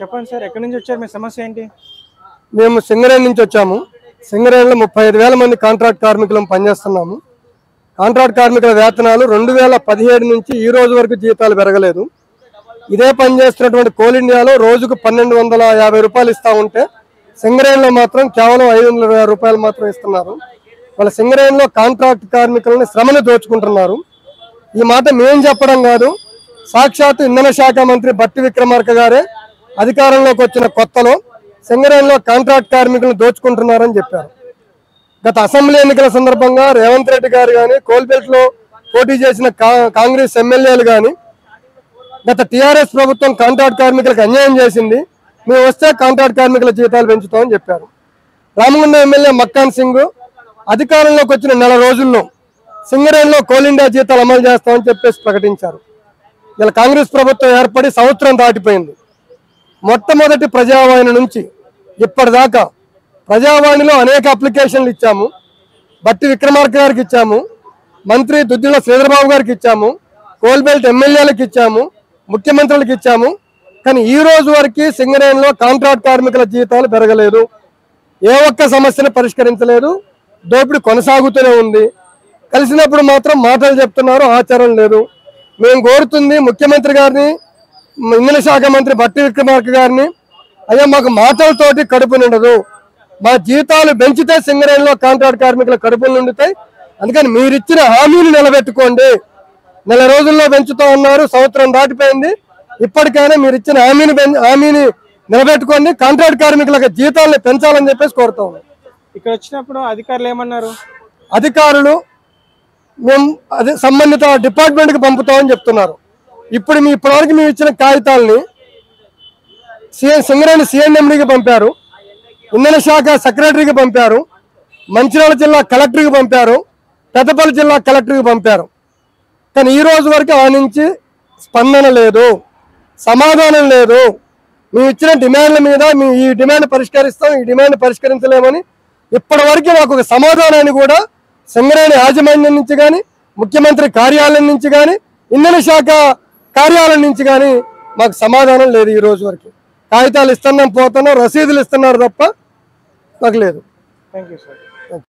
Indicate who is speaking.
Speaker 1: చెప్పండి సార్, ఎక్కడి నుంచి వచ్చారు? మీ సమస్య ఏంటి?
Speaker 2: మేము సింగరేణి నుంచి వచ్చాము. సింగరేణిలో 35,000 మంది కాంట్రాక్ట్ కార్మికులను పనిచేస్తున్నాము. కాంట్రాక్ట్ కార్మికుల వేతనాలు 2017 నుంచి ఈ రోజు వరకు జీతాలు పెరగలేదు. ఇదే పని చేస్తున్నటువంటి కోల్ ఇండియాలో రోజుకు 1250 రూపాయలు ఇస్తా ఉంటే సింగరేణిలో మాత్రం కేవలం 520 రూపాయలు మాత్రం ఇస్తున్నారు. వాళ్ళ సింగరేణిలో కాంట్రాక్ట్ కార్మికులని శ్రమను దోచుకుంటున్నారు. ఈ మాట మేము చెప్పడం కాదు, సాక్షాత్తు ఇంధన శాఖ మంత్రి బట్టి విక్రమార్క గారే అధికారంలోకి వచ్చిన కొత్తలో సింగరేణిలో కాంట్రాక్ట్ కార్మికులను దోచుకుంటున్నారని చెప్పారు. గత అసెంబ్లీ ఎన్నికల సందర్భంగా రేవంత్ రెడ్డి గారు కానీ, కోల్బెల్ట్ లో పోటీ చేసిన కాంగ్రెస్ ఎమ్మెల్యేలు కానీ, గత టీఆర్ఎస్ ప్రభుత్వం కాంట్రాక్ట్ కార్మికులకు అన్యాయం చేసింది, మేము వస్తే కాంట్రాక్ట్ కార్మికుల జీతాలు పెంచుతామని చెప్పారు. రామగుండం ఎమ్మెల్యే మక్కాన్ సింగ్ అధికారంలోకి వచ్చిన నెల రోజుల్లో సింగరేణిలో కోల్ ఇండియా జీతాలు అమలు చేస్తామని చెప్పేసి ప్రకటించారు. ఇలా కాంగ్రెస్ ప్రభుత్వం ఏర్పడి సంవత్సరం దాటిపోయింది. మొట్టమొదటి ప్రజావాణి నుంచి ఇప్పటిదాకా ప్రజావాణిలో అనేక అప్లికేషన్లు ఇచ్చాము. బట్టి విక్రమార్క గారికి ఇచ్చాము, మంత్రి దుద్దిళ్ల శ్రీధరబాబు గారికి ఇచ్చాము, కోల్బెల్ట్ ఎమ్మెల్యేలకు ఇచ్చాము, ముఖ్యమంత్రులకు ఇచ్చాము. కానీ ఈ రోజు వరకు సింగరేణిలో కాంట్రాక్ట్ కార్మికుల జీతాలు పెరగలేదు. ఏ ఒక్క సమస్యను పరిష్కరించలేదు. దోపిడీ కొనసాగుతూనే ఉంది. కలిసినప్పుడు మాత్రం మాటలు చెప్తున్నారు, ఆచరణ లేదు. మేము కోరుతుంది ముఖ్యమంత్రి గారిని, ఇంధన శాఖ మంత్రి బట్టి విక్రమార్క గారిని, అయ్యా మాకు మాటలతోటి కడుపు నిండదు, మా జీతాలు పెంచితే సింగరేణిలో కాంట్రాక్ట్ కార్మికుల కడుపులు నిండుతాయి. అందుకని మీరు ఇచ్చిన హామీని నిలబెట్టుకోండి. నెల రోజుల్లో పెంచుతా ఉన్నారు, సంవత్సరం దాటిపోయింది. ఇప్పటికైనా మీరు ఇచ్చిన హామీని నిలబెట్టుకోండి, కాంట్రాక్ట్ కార్మికులకు జీతాలను పెంచాలని చెప్పేసి కోరుతాం.
Speaker 1: ఇక్కడ వచ్చినప్పుడు అధికారులు ఏమన్నారు?
Speaker 2: అధికారులు మేము సంబంధిత డిపార్ట్మెంట్కి పంపుతామని చెప్తున్నారు. ఇప్పటివరకు మేము ఇచ్చిన కాగితాలని సింగరేణి సిఎండికి పంపారు, ఇంధన శాఖ సెక్రటరీకి పంపారు, మంచిర్యాల జిల్లా కలెక్టర్కి పంపారు, పెద్దపల్లి జిల్లా కలెక్టర్కి పంపారు. కానీ ఈ రోజు వరకు ఆ నుంచి స్పందన లేదు, సమాధానం లేదు. మేము ఇచ్చిన డిమాండ్ల మీద మేము ఈ డిమాండ్ పరిష్కరిస్తాం, ఈ డిమాండ్ పరిష్కరించలేమని ఇప్పటి వరకు మాకు ఒక సమాధానాన్ని కూడా సింగరేణి యాజమాన్యం నుంచి కానీ, ముఖ్యమంత్రి కార్యాలయం నుంచి కానీ, ఇంధన శాఖ కార్యాలయం నుంచి కానీ మాకు సమాధానం లేదు. ఈ రోజు వరకు కాగితాలు ఇస్తున్నాం, పోతున్నాం, రసీదులు ఇస్తున్నారు తప్ప మాకు లేదు.
Speaker 1: Thank you sir.